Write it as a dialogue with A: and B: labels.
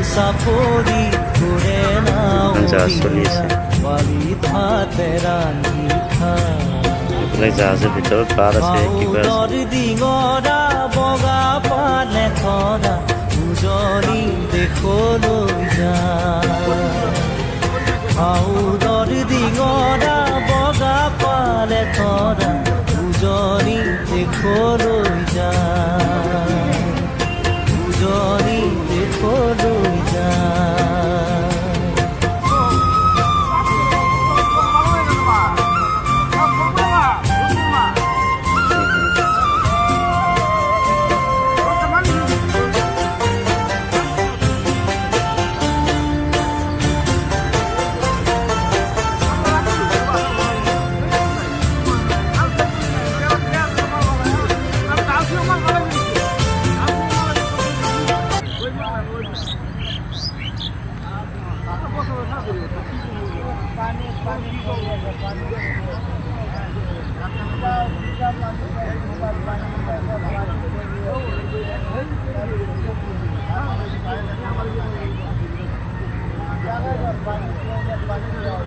A: চাপৰি ঘূৰে নাও বালিত ৰান্ধি
B: এইবিলাক জাহাজৰ ভিতৰত পাৰ আছে কিবা
A: ডিঙৰা বগা পালে থৰা উজনি দেশলৈ হাউদৰ ডিঙৰা বগা পালে থৰা উজনি দেশলৈ উজনি দেশলৈ
C: पानी